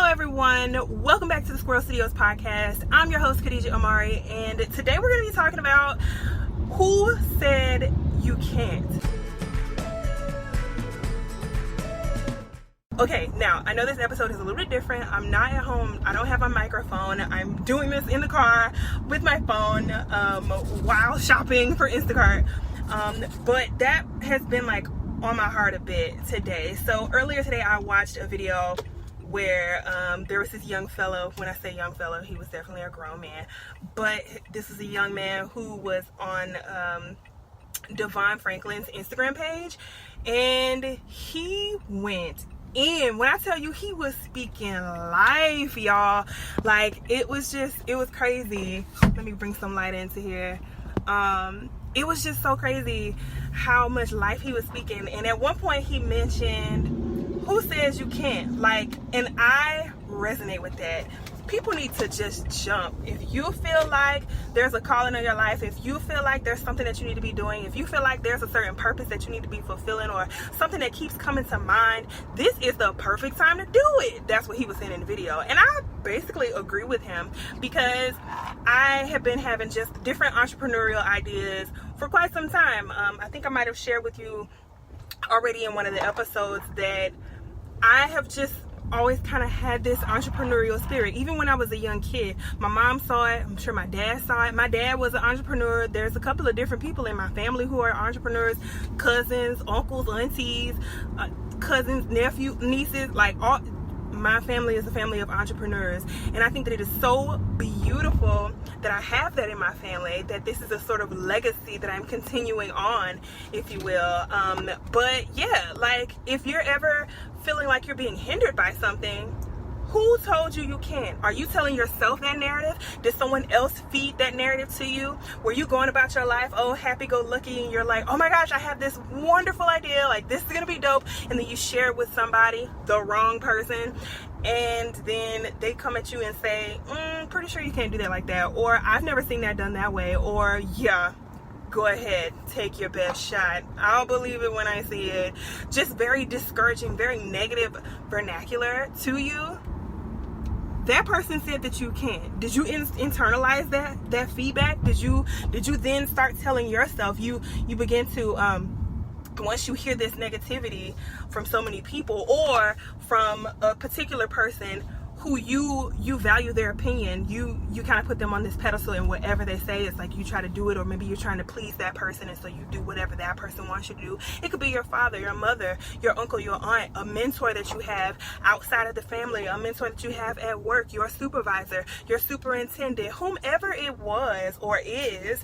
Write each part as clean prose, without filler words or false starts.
everyone, welcome back to the Squirrel Studios podcast. I'm your host Khadija Amari, and today we're going to be talking about who said you can't. Okay, now I know this episode is a little bit different. I'm not at home. I don't have a microphone. I'm doing this in the car with my phone while shopping for Instacart. But that has been like on my heart a bit today. So earlier today I watched a video where there was this young fellow. When I say young fellow, he was definitely a grown man, but this is a young man who was on Devon Franklin's Instagram page, and he went in. When I tell you, he was speaking life, y'all. Like, it was crazy. Let me bring some light into here. It was just so crazy how much life he was speaking. And at one point he mentioned, who says you can't? Like, and I resonate with that. People need to just jump. If you feel like there's a calling in your life, if you feel like there's something that you need to be doing, if you feel like there's a certain purpose that you need to be fulfilling, or something that keeps coming to mind, this is the perfect time to do it. That's what he was saying in the video. And I basically agree with him, because I have been having just different entrepreneurial ideas for quite some time. I think I might have shared with you already in one of the episodes that I have just always kind of had this entrepreneurial spirit. Even when I was a young kid, my mom saw it. I'm sure my dad saw it. My dad was an entrepreneur. There's a couple of different people in my family who are entrepreneurs, cousins, uncles, aunties, cousins, nephews, nieces, like all. My family is a family of entrepreneurs, and I think that it is so beautiful that I have that in my family, that this is a sort of legacy that I'm continuing on, if you will. But yeah, like, if you're ever feeling like you're being hindered by something, who told you you can't? Are you telling yourself that narrative? Did someone else feed that narrative to you? Were you going about your life, oh, happy-go-lucky, and you're like, oh my gosh, I have this wonderful idea, like, this is gonna be dope, and then you share it with somebody, the wrong person, and then they come at you and say, pretty sure you can't do that like that, or I've never seen that done that way, or yeah, go ahead, take your best shot. I'll believe it when I see it. Just very discouraging, very negative vernacular to you. That person said that you can't. Did you internalize that feedback? Did you then start telling yourself, you begin to once you hear this negativity from so many people, or from a particular person who you value their opinion, you kind of put them on this pedestal, and whatever they say, it's like you try to do it, or maybe you're trying to please that person, and so you do whatever that person wants you to do. It could be your father, your mother, your uncle, your aunt, a mentor that you have outside of the family, a mentor that you have at work, your supervisor, your superintendent, whomever it was or is.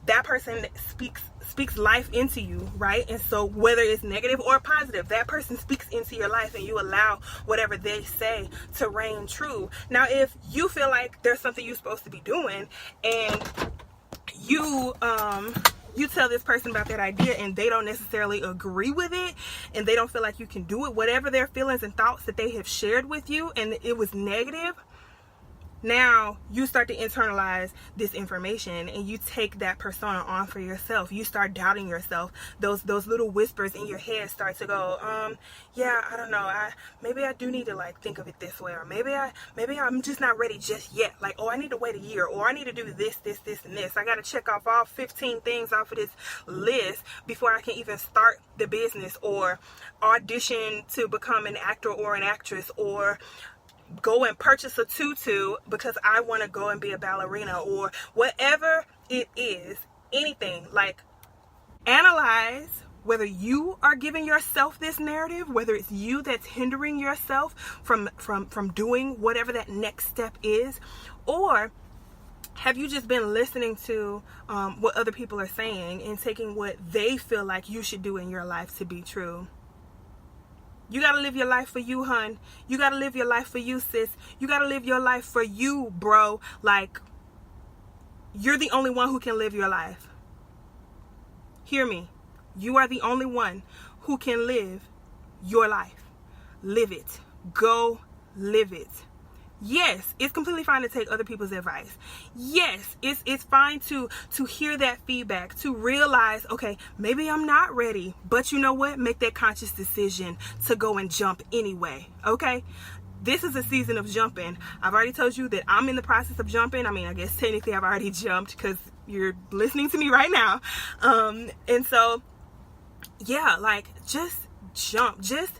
That person speaks life into you, right? And so whether it's negative or positive, that person speaks into your life, and you allow whatever they say to reign true. Now, if you feel like there's something you're supposed to be doing, and you tell this person about that idea, and they don't necessarily agree with it, and they don't feel like you can do it, whatever their feelings and thoughts that they have shared with you, and it was negative, now you start to internalize this information, and you take that persona on for yourself. You start doubting yourself. Those little whispers in your head start to go, yeah, I don't know. Maybe I do need to like think of it this way, or maybe I'm just not ready just yet. Like, oh, I need to wait a year, or I need to do this, and this. I got to check off all 15 things off of this list before I can even start the business, or audition to become an actor or an actress, or go and purchase a tutu because I want to go and be a ballerina, or whatever it is. Anything. Like, analyze whether you are giving yourself this narrative, whether it's you that's hindering yourself from doing whatever that next step is, or have you just been listening to what other people are saying and taking what they feel like you should do in your life to be true? You got to live your life for you, hun. You got to live your life for you, sis. You got to live your life for you, bro. Like, you're the only one who can live your life. Hear me. You are the only one who can live your life. Live it. Go live it. Yes, it's completely fine to take other people's advice. Yes, it's fine to hear that feedback, to realize, okay, maybe I'm not ready, but you know what? Make that conscious decision to go and jump anyway, okay? this is a season of jumping. I've already told you that I'm in the process of jumping. I mean, I guess technically I've already jumped because you're listening to me right now. And so, yeah, like, just jump, just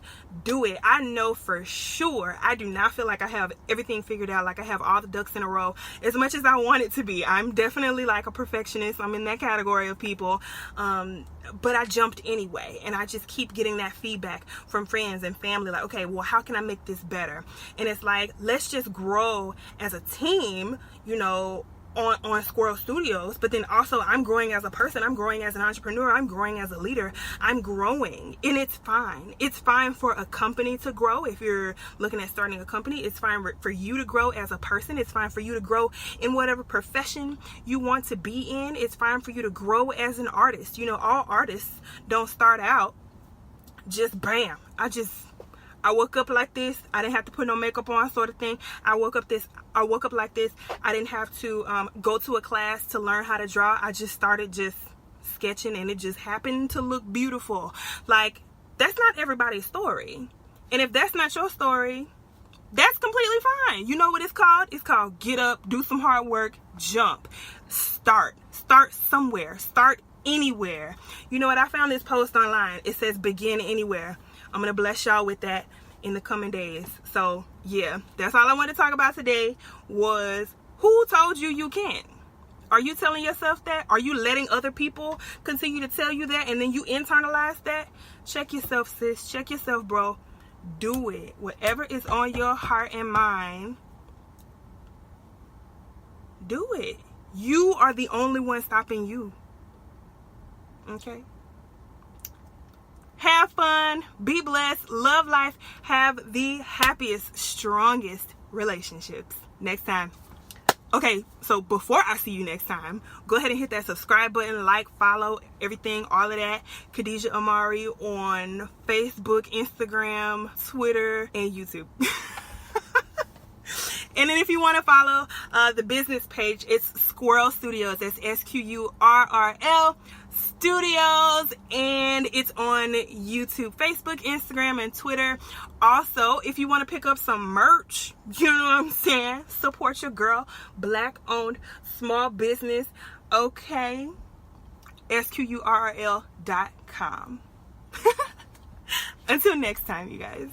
do it. I know for sure I do not feel like I have everything figured out, like I have all the ducks in a row as much as I want it to be. I'm definitely like a perfectionist. I'm in that category of people, but I jumped anyway, and I just keep getting that feedback from friends and family, like, okay, well, how can I make this better? And it's like, let's just grow as a team, you know, on Squirrel Studios. But then also, I'm growing as a person, I'm growing as an entrepreneur, I'm growing as a leader, I'm growing, and it's fine. It's fine for a company to grow. If you're looking at starting a company, it's fine for you to grow as a person. It's fine for you to grow in whatever profession you want to be in. It's fine for you to grow as an artist. You know, all artists don't start out just bam, I woke up like this. I didn't have to put no makeup on, sort of thing. I woke up like this. I didn't have to go to a class to learn how to draw. I just started just sketching, and it just happened to look beautiful. Like, that's not everybody's story. And if that's not your story, that's completely fine. You know what it's called? It's called get up, do some hard work, jump, start somewhere, start anywhere. You know what? I found this post online. It says begin anywhere. I'm going to bless y'all with that in the coming days. So, yeah, that's all I wanted to talk about today was, who told you you can't? Are you telling yourself that? Are you letting other people continue to tell you that, and then you internalize that? Check yourself, sis. Check yourself, bro. Do it. Whatever is on your heart and mind, do it. You are the only one stopping you. Okay? Have fun, be blessed, love life, have the happiest, strongest relationships. Next time. Okay, so before I see you next time, go ahead and hit that subscribe button, like, follow, everything, all of that. Khadijah Amari on Facebook, Instagram, Twitter, and YouTube. And then if you want to follow the business page, it's Squirrel Studios. That's SQURRL Studios, and it's on YouTube, Facebook, Instagram, and Twitter. Also, if you want to pick up some merch, you know what I'm saying, support your girl, Black owned small business. Okay, SQURRL.com. Until next time, you guys.